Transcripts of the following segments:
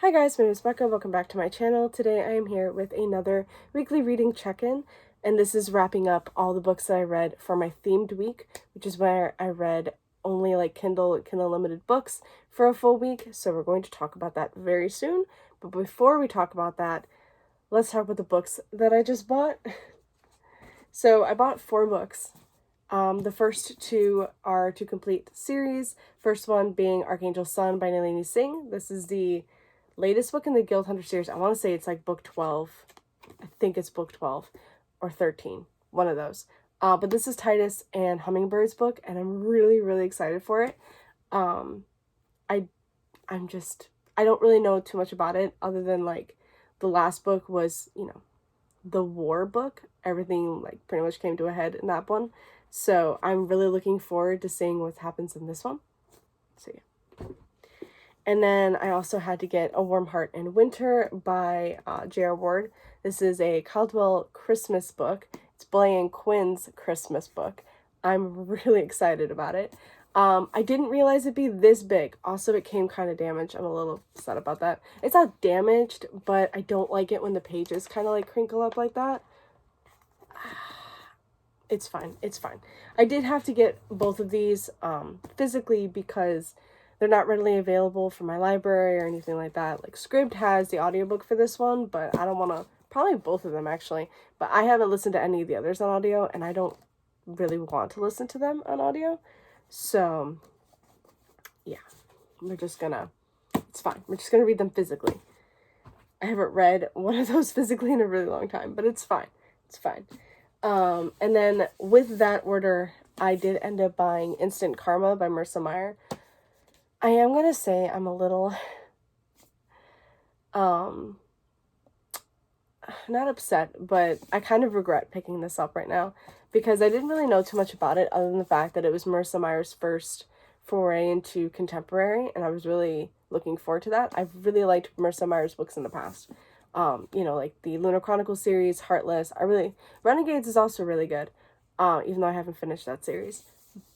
Hi guys, my name is Becca. Welcome back to my channel. Today I am here with another weekly reading check-in, and this is wrapping up all the books that I read for my themed week, which is where I read only like Kindle Limited books for a full week. So we're going to talk about that very soon. But before we talk about that, let's talk about the books that I just bought. So I bought 4 books. The first 2 are to complete series. First one being Archangel Sun by Nalini Singh. This is the latest book in the Guild Hunter series. I want to say it's like book 12. I think it's book 12 or 13. One of those. But this is Titus and Hummingbird's book, and I'm really, really excited for it. I don't really know too much about it other than like the last book was, the war book. Everything like pretty much came to a head in that one. So I'm really looking forward to seeing what happens in this one. So yeah. And then I also had to get A Warm Heart in Winter by J.R. Ward. This is a Caldwell Christmas book. It's Blaine Quinn's Christmas book. I'm really excited about it. I didn't realize it'd be this big. Also, it came kind of damaged. I'm a little upset about that. It's not damaged, but I don't like it when the pages kind of like crinkle up like that. It's fine. It's fine. I did have to get both of these physically because they're not readily available for my library or anything like that. Like Scribd has the audiobook for this one, but I don't want to, probably both of them actually, but I haven't listened to any of the others on audio and I don't really want to listen to them on audio. So yeah, it's fine. We're just going to read them physically. I haven't read one of those physically in a really long time, but it's fine. It's fine. And then with that order, I did end up buying Instant Karma by Marissa Meyer. I am going to say I'm a little, not upset, but I kind of regret picking this up right now because I didn't really know too much about it other than the fact that it was Marissa Meyer's first foray into contemporary, and I was really looking forward to that. I've really liked Marissa Meyer's books in the past. Like the Lunar Chronicles series, Heartless. Renegades is also really good, even though I haven't finished that series.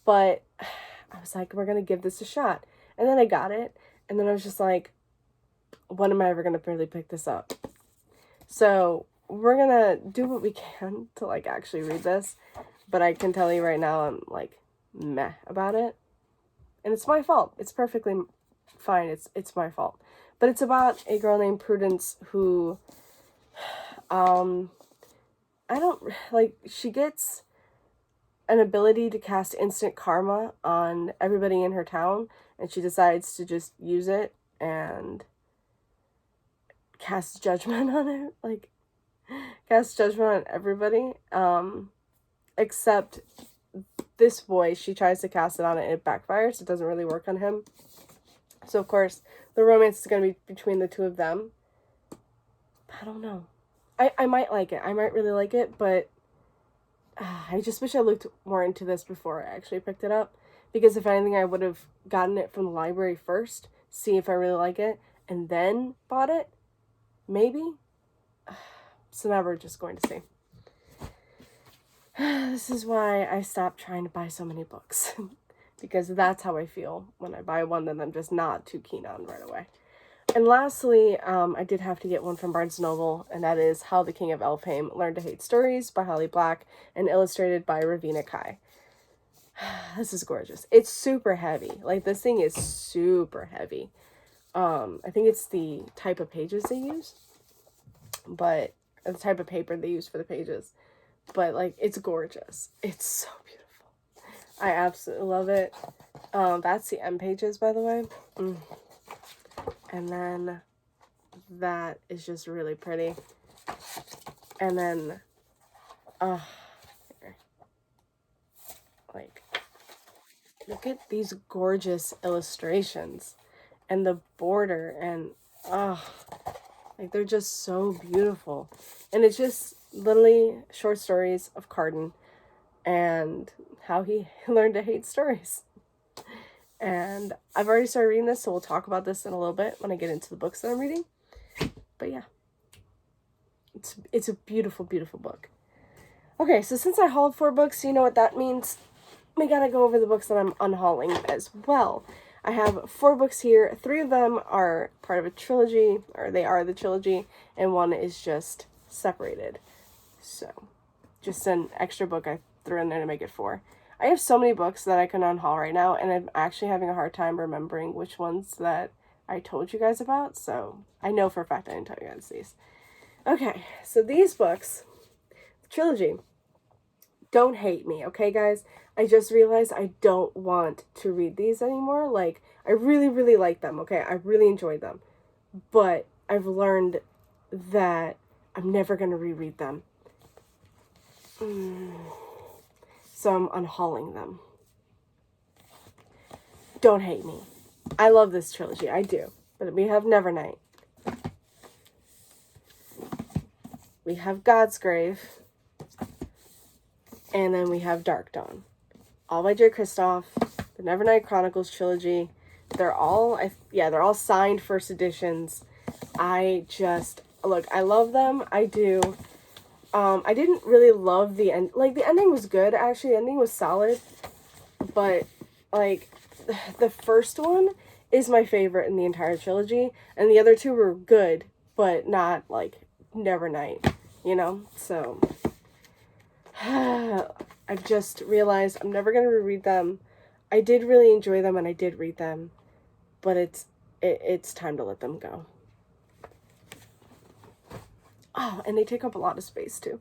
But I was like, we're going to give this a shot. And then I got it, and then I was just like, when am I ever going to really pick this up? So we're going to do what we can to, like, actually read this. But I can tell you right now, I'm, like, meh about it. And it's my fault. It's perfectly fine. It's my fault. But it's about a girl named Prudence who, she gets an ability to cast instant karma on everybody in her town, and she decides to just use it and cast judgment on it, cast judgment on everybody, except this boy. She tries to cast it on it and it backfires. It doesn't really work on him. So of course the romance is going to be between the two of them. I don't know. I might like it. I might really like it, but I just wish I looked more into this before I actually picked it up. Because if anything, I would have gotten it from the library first, see if I really like it, and then bought it. Maybe. So now we're just going to see. This is why I stopped trying to buy so many books. Because that's how I feel when I buy one that I'm just not too keen on right away. And lastly, I did have to get one from Barnes & Noble, and that is How the King of Elfheim Learned to Hate Stories by Holly Black and illustrated by Ravina Kai. This is gorgeous. It's super heavy. Like, this thing is super heavy. I think it's the type of pages they use, but the type of paper they use for the pages. But, like, it's gorgeous. It's so beautiful. I absolutely love it. That's the M pages, by the way. And then that is just really pretty. And then, look at these gorgeous illustrations and the border, and they're just so beautiful. And it's just literally short stories of Carden and how he learned to hate stories. And I've already started reading this, so we'll talk about this in a little bit when I get into the books that I'm reading. But yeah, it's a beautiful, beautiful book. Okay, so since I hauled 4 books, you know what that means. We gotta go over the books that I'm unhauling as well. I have 4 books here. 3 of them are part of a trilogy, or they are the trilogy, and 1 is just separated. So, just an extra book I threw in there to make it 4. I have so many books that I can unhaul right now, and I'm actually having a hard time remembering which ones that I told you guys about, so I know for a fact I didn't tell you guys these. Okay, so these books, the trilogy, don't hate me, okay, guys? I just realized I don't want to read these anymore. Like, I really, really like them, okay? I really enjoyed them. But I've learned that I'm never going to reread them. So I'm unhauling them. Don't hate me. I love this trilogy, I do. But we have Nevernight. We have God's Grave. And then we have Dark Dawn. All by J. Kristoff. The Nevernight Chronicles trilogy. They're all, they're all signed first editions. I love them. I do. I didn't really love the end. Like, the ending was good, actually. The ending was solid. But, like, the first one is my favorite in the entire trilogy. And the other 2 were good, but not, like, Nevernight, you know? So, I've just realized I'm never going to reread them. I did really enjoy them, and I did read them. But it's time to let them go. Oh, and they take up a lot of space, too.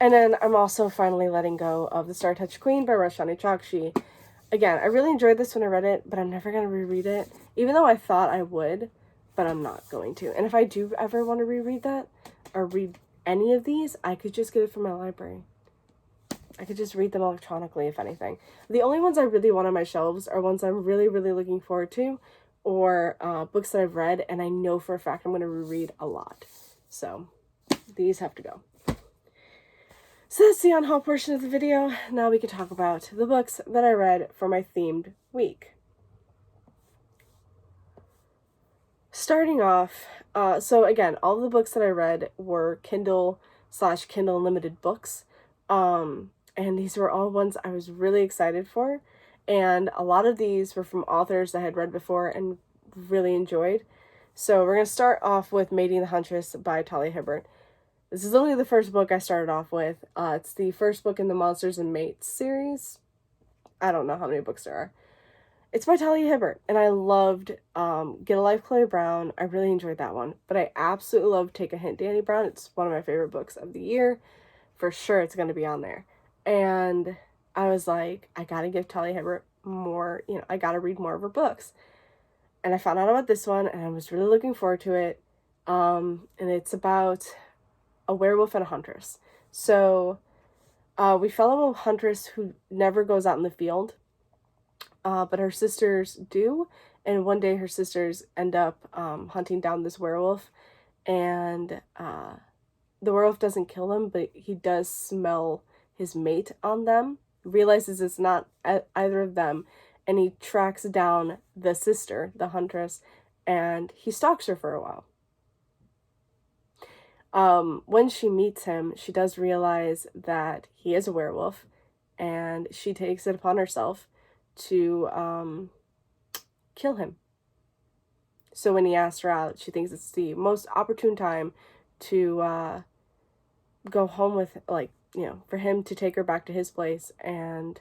And then I'm also finally letting go of The Star-Touched Queen by Rashani Chokshi. Again, I really enjoyed this when I read it, but I'm never going to reread it. Even though I thought I would, but I'm not going to. And if I do ever want to reread that, or read any of these, I could just get it from my library. I could just read them electronically, if anything. The only ones I really want on my shelves are ones I'm really, really looking forward to, or books that I've read, and I know for a fact I'm going to reread a lot. So, these have to go. So that's the unhaul portion of the video. Now we can talk about the books that I read for my themed week. Starting off, so again, all the books that I read were Kindle/Kindle Unlimited books. And these were all ones I was really excited for. And a lot of these were from authors I had read before and really enjoyed. So we're going to start off with Mating the Huntress by Talia Hibbert. This is only the first book I started off with. It's the first book in the Monsters and Mates series. I don't know how many books there are. It's by Talia Hibbert, and I loved Get a Life, Chloe Brown. I really enjoyed that one. But I absolutely love Take a Hint, Danny Brown. It's one of my favorite books of the year. For sure, it's going to be on there. And I was like, I gotta give Talia Hibbert more, I gotta read more of her books. And I found out about this one, and I was really looking forward to it. And it's about a werewolf and a huntress. So, we follow a huntress who never goes out in the field, but her sisters do. And one day her sisters end up hunting down this werewolf, and the werewolf doesn't kill him, but he does smell his mate on them, realizes it's not either of them, and he tracks down the sister, the huntress, and he stalks her for a while. When she meets him, she does realize that he is a werewolf, and she takes it upon herself to kill him. So when he asks her out, she thinks it's the most opportune time to go home with, for him to take her back to his place and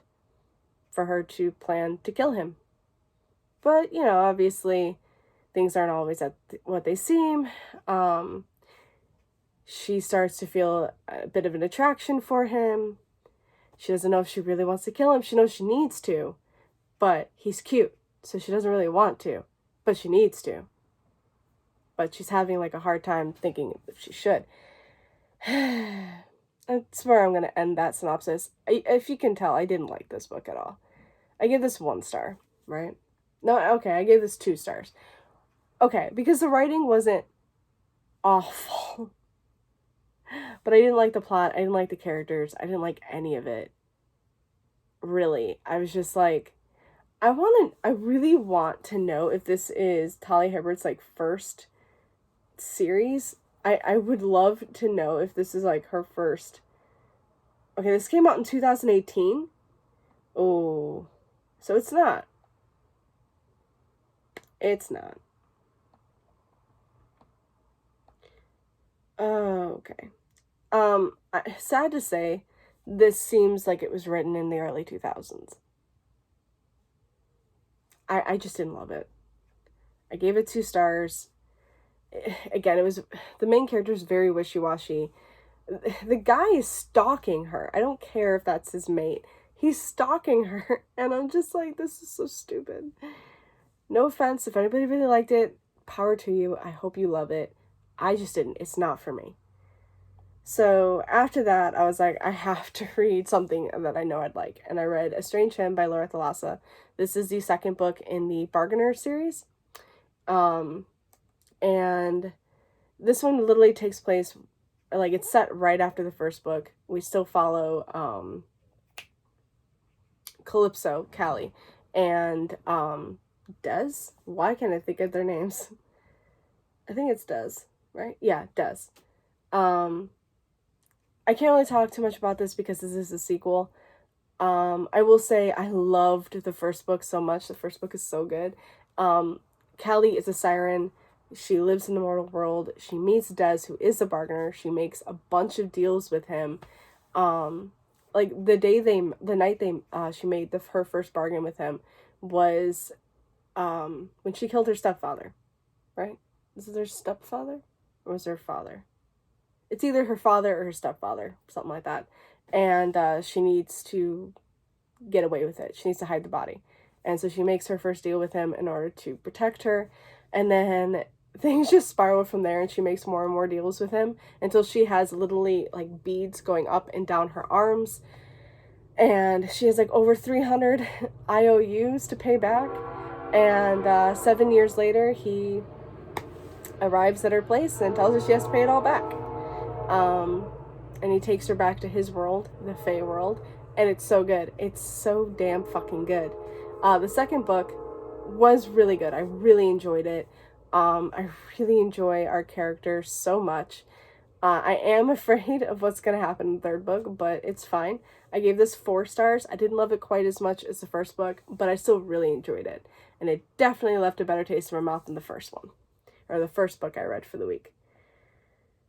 for her to plan to kill him. But, obviously things aren't always what they seem. She starts to feel a bit of an attraction for him. She doesn't know if she really wants to kill him. She knows she needs to, but he's cute, so she doesn't really want to, but she needs to. But she's having a hard time thinking if she should. That's where I'm going to end that synopsis. If you can tell, I didn't like this book at all. I gave this 1 star, right? No, okay, I gave this 2 stars. Okay, because the writing wasn't awful. But I didn't like the plot. I didn't like the characters. I didn't like any of it. Really. I was just like, I really want to know if this is Talia Hibbert's first series. I would love to know if this is her first. Okay, this came out in 2018. Oh, so it's not. It's not. Okay. Sad to say, this seems like it was written in the early 2000s. I just didn't love it. I gave it 2 stars. Again, it was, the main character is very wishy-washy. The guy is stalking her. I don't care if that's his mate. He's stalking her, and I'm just like, this is so stupid. No offense, if anybody really liked it, power to you. I hope you love it. I just didn't. It's not for me. So after that, I was like, I have to read something that I know I'd like. And I read A Strange Hymn by Laura Thalassa. This is the second book in the Bargainer series. And this one literally takes place, like, it's set right after the first book. We still follow Calypso, Callie, and Des? Why can't I think of their names? I think it's Des, right? Yeah, Des. I can't really talk too much about this because this is a sequel. I will say I loved the first book so much. The first book is so good. Callie is a siren. She lives in the mortal world. She meets Des, who is a bargainer. She makes a bunch of deals with him. Like the night she made her first bargain with him was when she killed her stepfather, right? Is it her stepfather or was her father? It's either her father or her stepfather, something like that. And she needs to get away with it. She needs to hide the body. And so she makes her first deal with him in order to protect her. And then things just spiral from there, and she makes more and more deals with him until she has literally like beads going up and down her arms. And she has like over 300 IOUs to pay back. And 7 years later, he arrives at her place and tells her she has to pay it all back. And he takes her back to his world, the Fae world, and it's so good. It's so damn fucking good. The second book was really good. I really enjoyed it. I really enjoy our characters so much. I am afraid of what's going to happen in the third book, but it's fine. I gave this 4 stars. I didn't love it quite as much as the first book, but I still really enjoyed it. And it definitely left a better taste in my mouth than the first one, or the first book I read for the week.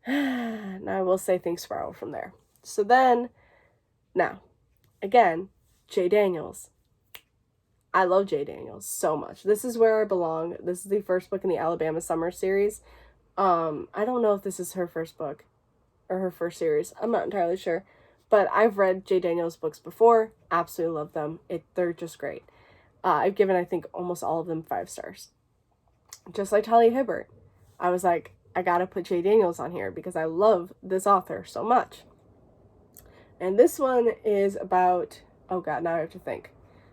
Now I will say things spiral from there. So then, now, again, J. Daniels. I love J. Daniels so much. This is where I belong. This is the first book in the Alabama Summer series. I don't know if this is her first book or her first series. I'm not entirely sure. But I've read J. Daniels books before. Absolutely love them. They're just great. I've given, I think, almost all of them 5 stars. Just like Talia Hibbert. I was like, I gotta put J. Daniels on here because I love this author so much. And this one is about, oh god, now I have to think.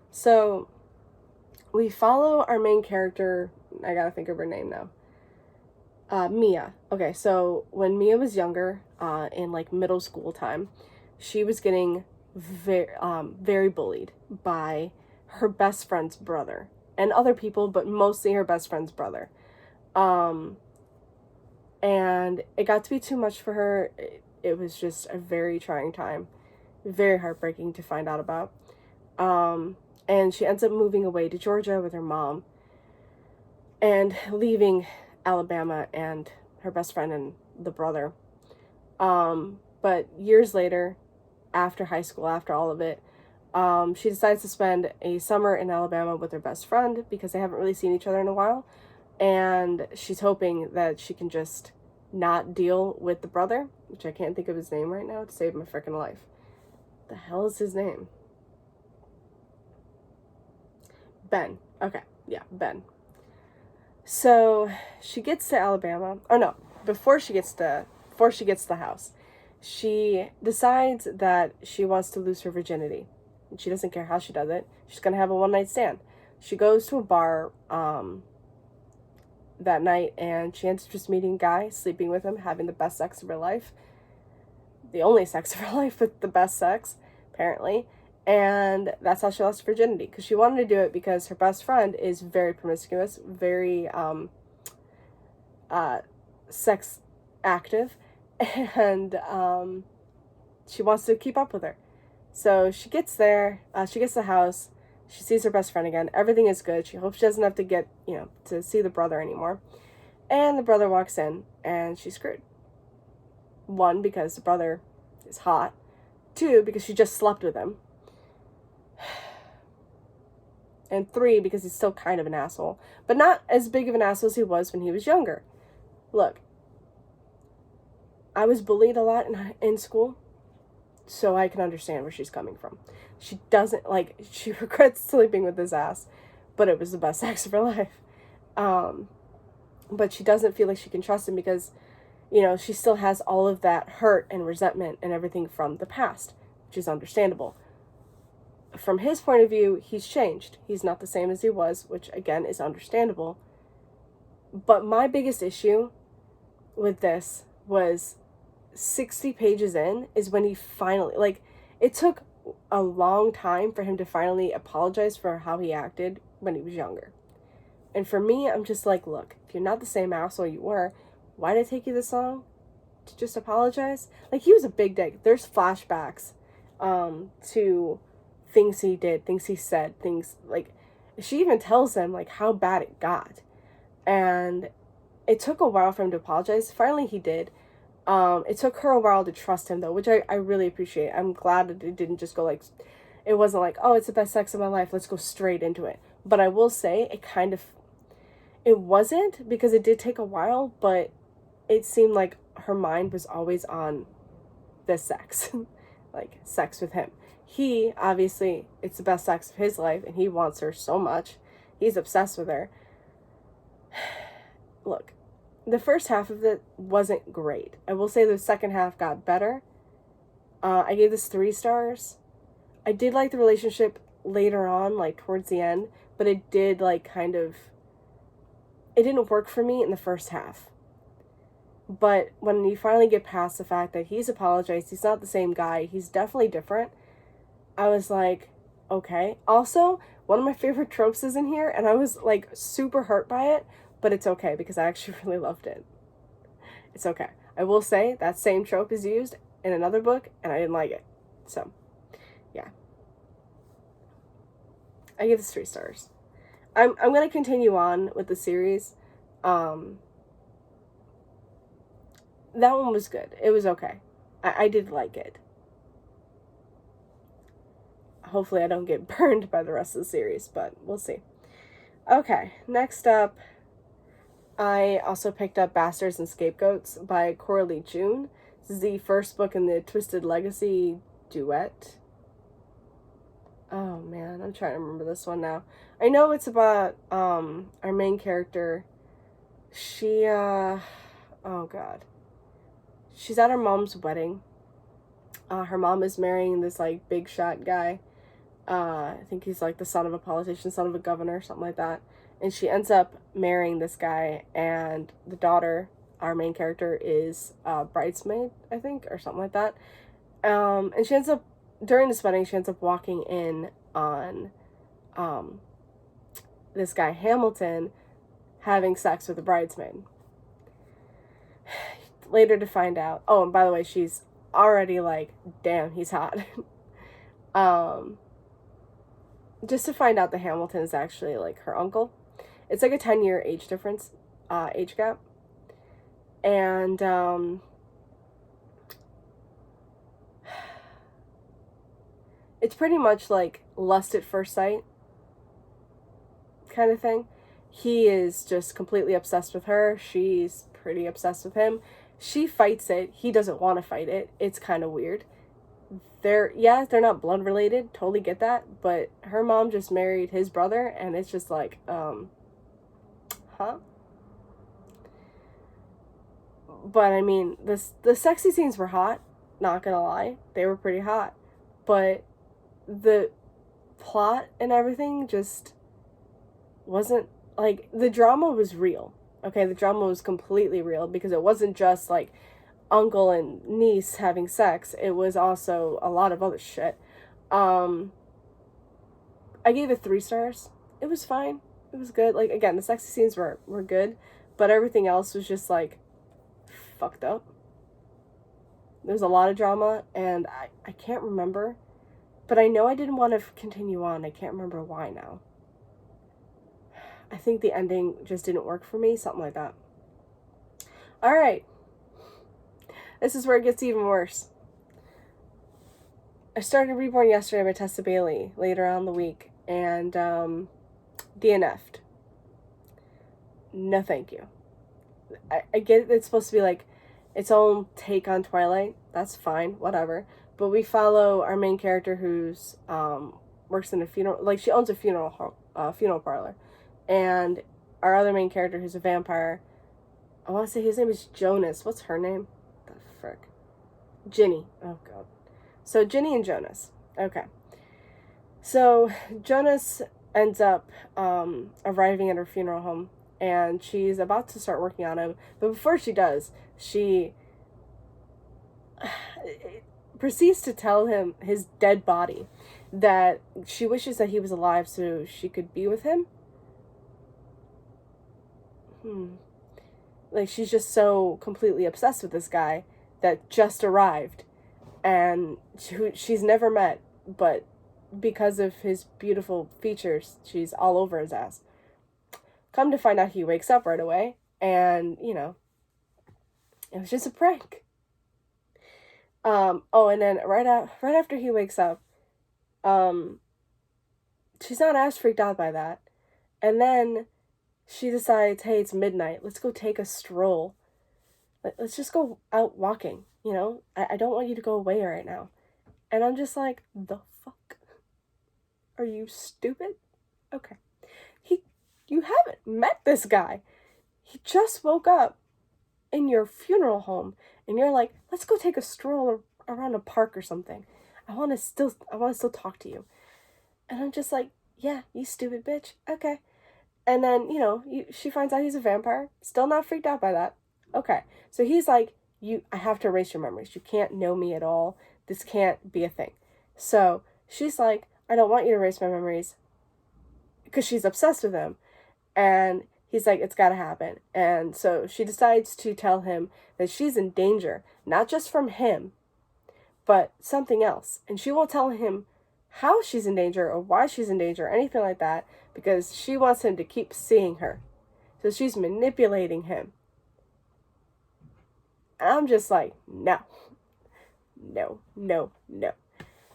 So, we follow our main character, I gotta think of her name now. Mia. Okay, so when Mia was younger, in like middle school time, she was getting very bullied by her best friend's brother. And other people, but mostly her best friend's brother. And it got to be too much for her. It was just a very trying time. Very heartbreaking to find out about. And she ends up moving away to Georgia with her mom. And leaving Alabama and her best friend and the brother. But years later, after high school, after all of it, she decides to spend a summer in Alabama with her best friend because they haven't really seen each other in a while. And she's hoping that she can just not deal with the brother, which I can't think of his name right now to save my freaking life. The hell is his name? Ben. Okay, yeah, Ben. So she gets to Alabama. Oh no, before she gets to the house, she decides that she wants to lose her virginity. And she doesn't care how she does it. She's gonna have a one-night stand. She goes to a bar that night, and she ends up just meeting a guy, sleeping with him, having the best sex of her life. The only sex of her life, but the best sex, apparently. And that's how she lost her virginity, because she wanted to do it because her best friend is very promiscuous, very sex active, and she wants to keep up with her. So she gets there, she gets the house, She sees her best friend again. Everything is good. She hopes she doesn't have to get, to see the brother anymore. And the brother walks in, and she's screwed. 1, because the brother is hot. 2, because she just slept with him. And 3, because he's still kind of an asshole. But not as big of an asshole as he was when he was younger. Look, I was bullied a lot in school, so I can understand where she's coming from. She doesn't, she regrets sleeping with his ass, but it was the best sex of her life. But she doesn't feel like she can trust him because, she still has all of that hurt and resentment and everything from the past, which is understandable. From his point of view, he's changed. He's not the same as he was, which again is understandable. But my biggest issue with this was 60 pages in is when he finally, it took a long time for him to finally apologize for how he acted when he was younger. And for me, I'm just like, look, if you're not the same asshole you were, why did it take you this long to just apologize? He was a big dick. There's flashbacks to things he did, things he said, things, she even tells him, how bad it got. And it took a while for him to apologize. Finally, he did. It took her a while to trust him, though, which I really appreciate. I'm glad that it didn't just go it wasn't oh, it's the best sex of my life, let's go straight into it. But I will say, it wasn't, because it did take a while, but it seemed like her mind was always on this sex. Sex with him. He, obviously, it's the best sex of his life, and he wants her so much. He's obsessed with her. Look, the first half of it wasn't great. I will say the second half got better. I gave this 3 stars. I did like the relationship later on, towards the end, but it did, it didn't work for me in the first half. But when you finally get past the fact that he's apologized, he's not the same guy, he's definitely different, I was like, okay. Also, one of my favorite tropes is in here, and I was, super hurt by it, but it's okay, because I actually really loved it. It's okay. I will say, that same trope is used in another book, and I didn't like it. So, yeah. I give this 3 stars. I'm going to continue on with the series. That one was good. It was okay. I did like it. Hopefully I don't get burned by the rest of the series, but we'll see. Okay, next up, I also picked up Bastards and Scapegoats by Coralie June. This is the first book in the Twisted Legacy duet. Oh man, I'm trying to remember this one now. I know it's about our main character. She oh god. She's at her mom's wedding. Her mom is marrying this big shot guy. I think he's the son of a politician, son of a governor, something like that. And she ends up marrying this guy, and the daughter, our main character, is a bridesmaid, I think, or something like that. And she ends up, during this wedding, she ends up walking in on this guy Hamilton having sex with a bridesmaid. Later to find out, oh, and by the way, she's already damn, he's hot. Just to find out that Hamilton is actually her uncle. It's a 10-year age difference, age gap. And it's pretty much lust at first sight kind of thing. He is just completely obsessed with her. She's pretty obsessed with him. She fights it. He doesn't want to fight it. It's kind of weird. They're not blood related. Totally get that. But her mom just married his brother, and it's just huh? But I mean, the sexy scenes were hot. Not gonna lie, they were pretty hot. But the plot and everything just wasn't the drama was real. Okay, the drama was completely real, because it wasn't just uncle and niece having sex. It was also a lot of other shit. I gave it 3 stars. It was fine. It was good. Again, the sexy scenes were good, but everything else was just fucked up. There's a lot of drama, and I can't remember But I know I didn't want to continue on. I can't remember why now. I think the ending just didn't work for me, something like that. All right. This is where it gets even worse. I started Reborn yesterday by Tessa Bailey later on in the week, and DNF'd. No thank you. I get it's supposed to be like its own take on Twilight. That's fine, whatever. But we follow our main character who's works in a funeral, like she owns a funeral parlor, and our other main character who's a vampire. I want to say his name is Jonas. What's her name? The frick, Ginny. Oh god. So Ginny and Jonas. Okay. So Jonas ends up arriving at her funeral home, and she's about to start working on him. But before she does, she proceeds to tell him, his dead body, that she wishes that he was alive so she could be with him. Like, she's just so completely obsessed with this guy that just arrived, and she's never met, but because of his beautiful features, she's all over his ass. Come to find out, he wakes up right away, and, you know, it was just a prank. And then right after he wakes up, she's not as freaked out by that. And then she decides, hey, it's midnight. Let's go take a stroll. Let's just go out walking, you know? I don't want you to go away right now. And I'm just like, the fuck? Are you stupid? Okay. You haven't met this guy. He just woke up in your funeral home, and you're like, let's go take a stroll around a park or something. I want to still talk to you. And I'm just like, yeah, you stupid bitch. Okay. And then, you know, she finds out he's a vampire. Still not freaked out by that. Okay. So he's like, I have to erase your memories. You can't know me at all. This can't be a thing. So she's like, I don't want you to erase my memories, because she's obsessed with him. And he's like, it's gotta happen. And so she decides to tell him that she's in danger, not just from him, but something else. And she won't tell him how she's in danger or why she's in danger or anything like that, because she wants him to keep seeing her. So she's manipulating him. And I'm just like, no.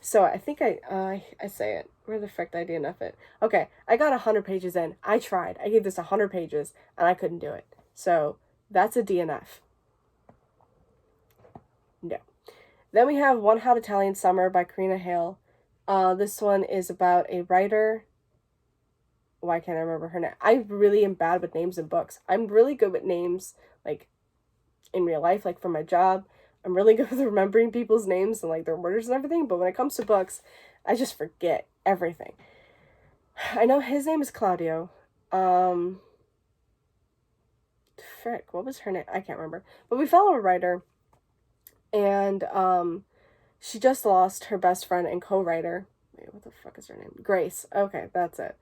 So I think I say it. Where the frick did I DNF it? Okay, I got 100 pages in. I tried. I gave this 100 pages, and I couldn't do it. So that's a DNF. No. Then we have One Hot Italian Summer by Karina Hale. This one is about a writer. Why can't I remember her name? I really am bad with names in books. I'm really good with names, like, in real life, like for my job. I'm really good with remembering people's names and, like, their words and everything, but when it comes to books, I just forget everything. I know his name is Claudio. Frick, what was her name? I can't remember. But we follow a writer, and she just lost her best friend and co-writer. Wait, what the fuck is her name? Grace. Okay, that's it.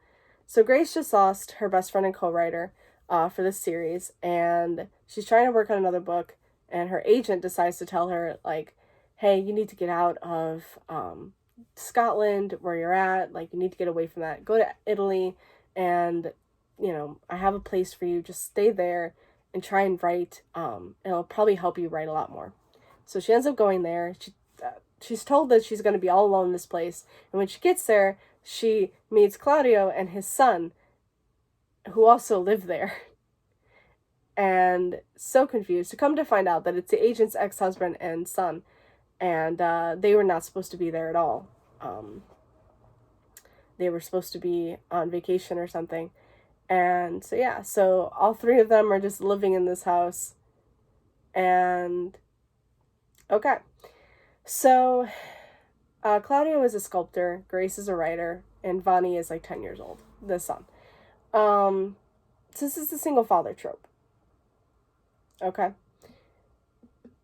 So Grace just lost her best friend and co-writer for this series, and she's trying to work on another book, and her agent decides to tell her, like, hey, you need to get out of Scotland, where you're at. Like, you need to get away from that. Go to Italy, and, you know, I have a place for you. Just stay there and try and write. And it'll probably help you write a lot more. So she ends up going there. She's told that she's going to be all alone in this place. And when she gets there, she meets Claudio and his son, who also live there. And so confused, to come to find out that it's the agent's ex-husband and son. And they were not supposed to be there at all. They were supposed to be on vacation or something. And so, yeah, so all three of them are just living in this house. And, okay. So, Claudio is a sculptor, Grace is a writer, and Vani is like 10 years old, the son. So this is the single father trope. Okay.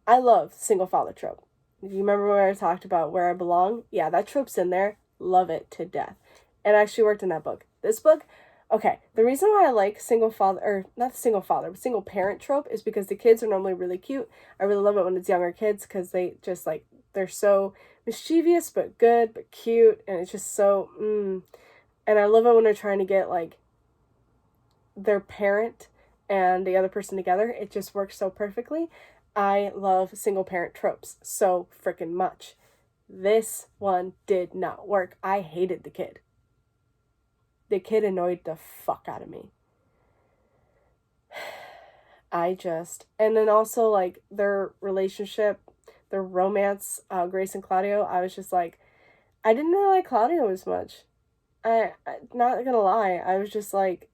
I love single father trope. You remember where I talked about Where I Belong? Yeah, that trope's in there. Love it to death. It actually worked in that book. This book, okay, the reason why I like single father, or not single father, but single parent trope is because the kids are normally really cute. I really love it when it's younger kids, because they just, like, They're so mischievous, but good, but cute, and it's just so, And I love it when they're trying to get, like, their parent and the other person together. It just works so perfectly. I love single parent tropes so freaking much. This one did not work. I hated the kid. The kid annoyed the fuck out of me. And then also, like, their relationship, their romance, Grace and Claudio, I was just like, I didn't really like Claudio as much. I not gonna lie, I was just like,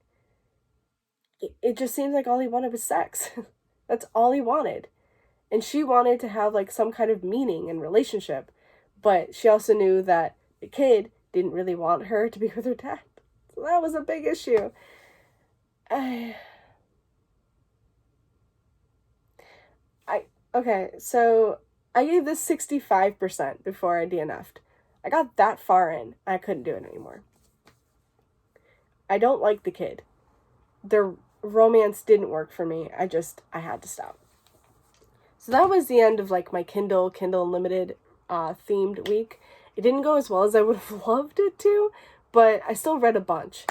it just seems like all he wanted was sex. That's all he wanted. And she wanted to have, like, some kind of meaning and relationship, but she also knew that the kid didn't really want her to be with her dad. So that was a big issue. Okay, so I gave this 65% before I DNF'd. I got that far in, I couldn't do it anymore. I don't like the kid. Their romance didn't work for me. I had to stop. So that was the end of, like, my Kindle Unlimited themed week. It didn't go as well as I would have loved it to, but I still read a bunch.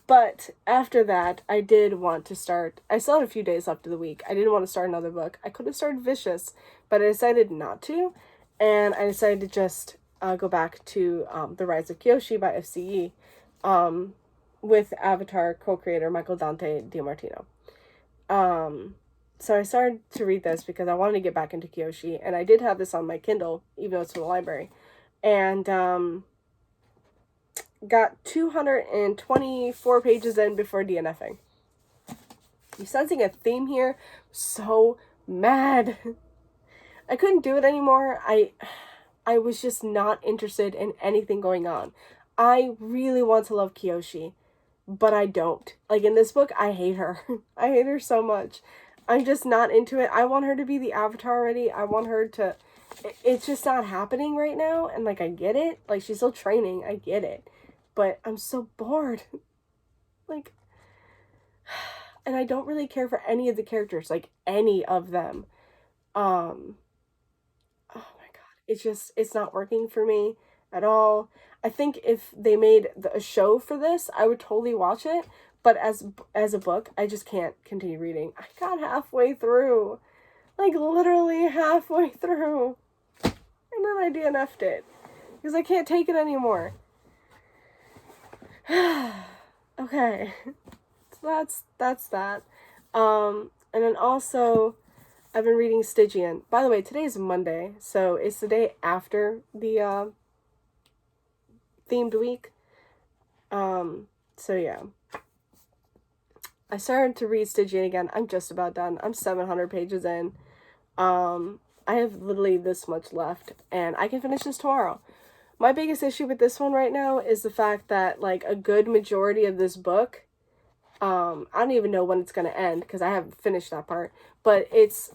But after that, I did want to start, I still had a few days left of the week. I didn't want to start another book. I could have started Vicious, but I decided not to, and I decided to just go back to The Rise of Kyoshi by FCE, with Avatar co-creator Michael Dante DiMartino. So I started to read this because I wanted to get back into Kyoshi, and I did have this on my Kindle, even though it's from the library, and got 224 pages in before DNFing. You sensing a theme here? So mad. I couldn't do it anymore. I was just not interested in anything going on. I really want to love Kyoshi, but I don't. Like, in this book, I hate her. I hate her so much. I'm just not into it. I want her to be the Avatar already. I want her to... It's just not happening right now, and, like, I get it. Like, she's still training. I get it. But I'm so bored. Like... And I don't really care for any of the characters. Like, any of them. Oh my god. It's not working for me at all. I think if they made a show for this, I would totally watch it. But as a book, I just can't continue reading. I got halfway through. Like, literally halfway through. And then I DNF'd it. Because I can't take it anymore. Okay. So that's that. And then also, I've been reading Stygian. By the way, today is Monday, so it's the day after the themed week. So yeah. I started to read Stygian again. I'm just about done. I'm 700 pages in. I have literally this much left, and I can finish this tomorrow. My biggest issue with this one right now is the fact that, like, a good majority of this book, I don't even know when it's going to end, because I haven't finished that part, but it's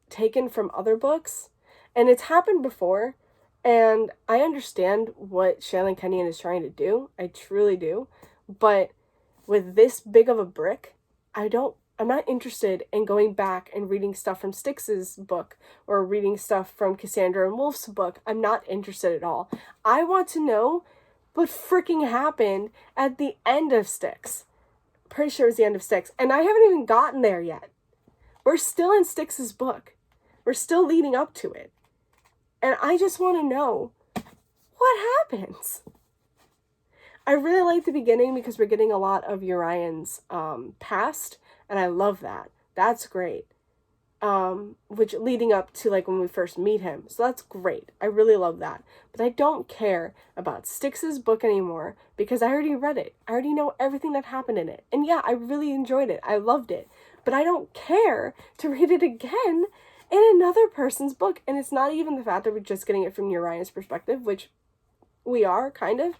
taken from other books, and it's happened before, and I understand what Shailene Kenyon is trying to do. I truly do, but with this big of a brick, I'm not interested in going back and reading stuff from Styx's book or reading stuff from Cassandra and Wolf's book. I'm not interested at all. I want to know what freaking happened at the end of Styx. Pretty sure it's the end of Styx, and I haven't even gotten there yet. We're still in Styx's book. We're still leading up to it. And I just want to know what happens. I really like the beginning because we're getting a lot of Urion's past, and I love that. That's great. Which leading up to, like, when we first meet him. So that's great. I really love that. But I don't care about Styx's book anymore because I already read it. I already know everything that happened in it. And yeah, I really enjoyed it. I loved it. But I don't care to read it again in another person's book. And it's not even the fact that we're just getting it from Urion's perspective, which we are, kind of.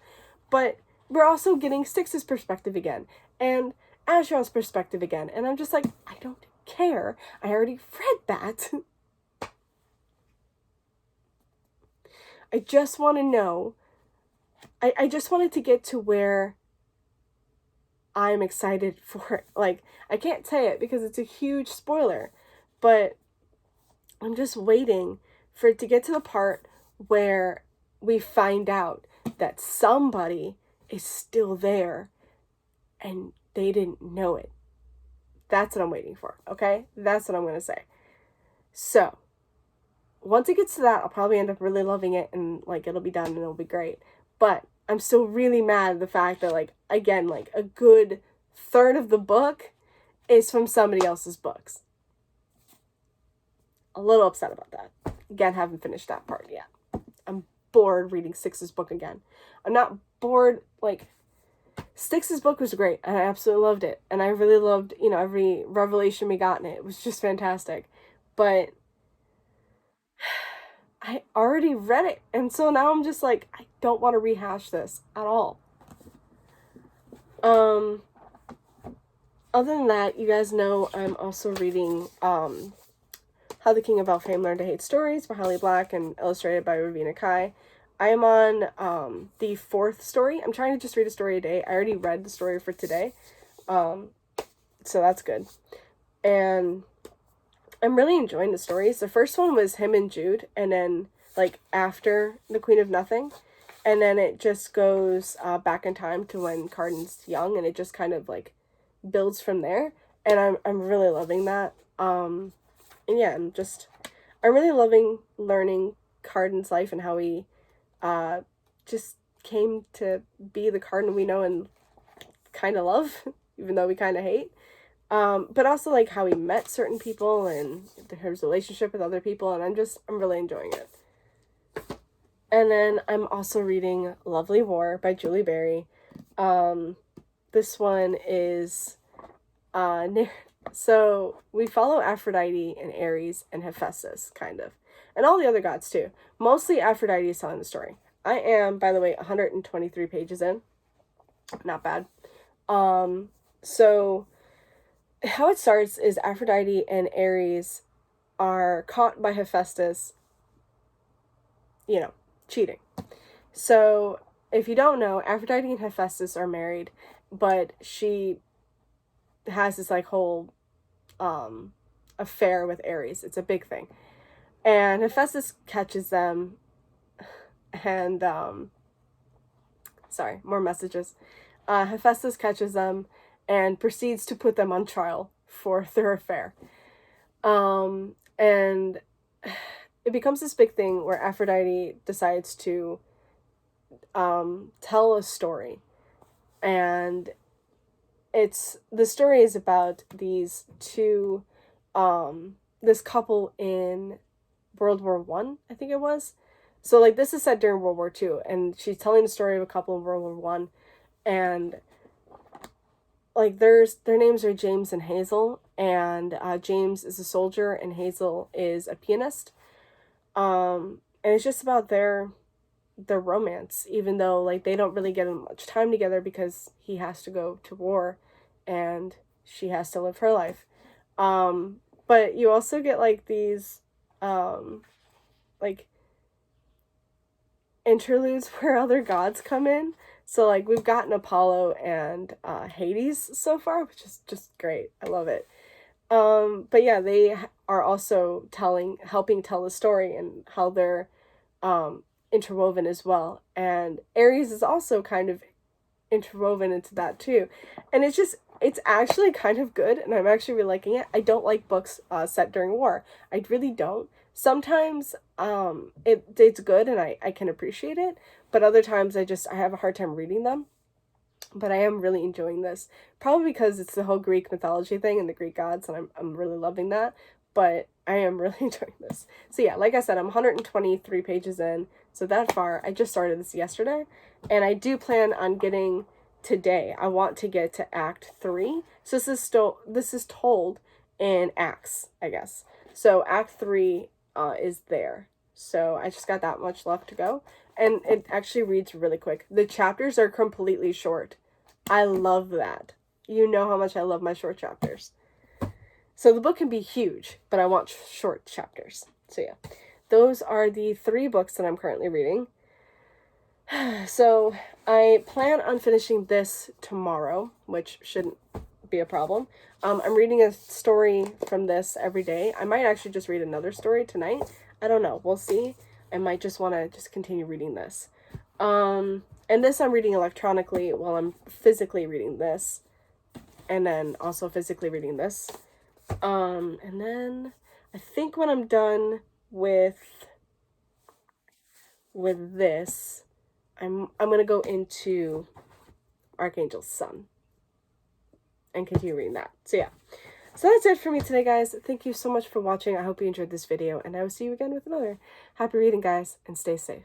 But we're also getting Styx's perspective again. And Asheron's perspective again. And I'm just like, I don't care. I already read that. I just want to know. I just wanted to get to where I'm excited for it. Like, I can't say it because it's a huge spoiler, but I'm just waiting for it to get to the part where we find out that somebody is still there and they didn't know it. That's what I'm waiting for, okay? That's what I'm going to say. So, once it gets to that, I'll probably end up really loving it, and, like, it'll be done and it'll be great. But I'm still really mad at the fact that, like, again, like, a good third of the book is from somebody else's books. A little upset about that. Again, haven't finished that part yet. I'm bored reading Styx's book again. I'm not bored, like, Styx's book was great, and I absolutely loved it. And I really loved, you know, every revelation we got in it. It was just fantastic. But I already read it, and so now I'm just like, I don't want to rehash this at all. Other than that, you guys know I'm also reading How the King of Elfhame Learned to Hate Stories by Holly Black and illustrated by Ravina Kai. I am on the 4th story. I'm trying to just read a story a day. I already read the story for today, so that's good. And I'm really enjoying the stories. The first one was him and Jude, and then, like, after the Queen of Nothing, and then it just goes back in time to when Cardan's young, and it just kind of, like, builds from there, and I'm really loving that. And yeah, I'm really loving learning Cardan's life and how he just came to be the Cardan we know and kind of love, even though we kind of hate. But also, like, how he met certain people and his relationship with other people, and I'm really enjoying it. And then I'm also reading Lovely War by Julie Berry. This one is, so we follow Aphrodite and Ares and Hephaestus, kind of. And all the other gods, too. Mostly Aphrodite is telling the story. I am, by the way, 123 pages in. Not bad. So how it starts is Aphrodite and Ares are caught by Hephaestus, you know, cheating. So if you don't know, Aphrodite and Hephaestus are married, but she has this, like, whole affair with Ares. It's a big thing. And Hephaestus catches them, and sorry, more messages. Hephaestus catches them and proceeds to put them on trial for their affair. And it becomes this big thing where Aphrodite decides to tell a story. And the story is about these two, this couple in World War I, I think it was. So, like, this is set during World War II, and she's telling the story of a couple in World War I, and, like, their names are James and Hazel, and James is a soldier, and Hazel is a pianist, and it's just about their romance, even though, like, they don't really get much time together because he has to go to war, and she has to live her life, but you also get, like, these, like, interludes where other gods come in. So, like, we've gotten Apollo and Hades so far, which is just great. I love it. But yeah, they are also helping tell the story and how they're interwoven as well. And Ares is also kind of interwoven into that too. And it's actually kind of good, and I'm actually really liking it. I don't like books set during war. I really don't. Sometimes it's good and I can appreciate it, but other times I have a hard time reading them. But I am really enjoying this, probably because it's the whole Greek mythology thing and the Greek gods, and I'm really loving that. But I am really enjoying this. So yeah, like I said, I'm 123 pages in, so that far. I just started this yesterday, and I do plan on getting today. I want to get to Act 3. So this is told in acts, I guess. So Act 3 is there. So I just got that much left to go. And it actually reads really quick. The chapters are completely short. I love that. You know how much I love my short chapters. So the book can be huge, but I want short chapters. So yeah, those are the 3 books that I'm currently reading. So I plan on finishing this tomorrow, which shouldn't be a problem. I'm reading a story from this every day. I might actually just read another story tonight. I don't know. We'll see. I might just want to just continue reading this. And this I'm reading electronically while I'm physically reading this. And then also physically reading this. And then I think when I'm done with this, I'm gonna go into Archangel's Son and continue reading that. So yeah. So that's it for me today, guys. Thank you so much for watching. I hope you enjoyed this video, and I will see you again with another. Happy reading, guys, and stay safe.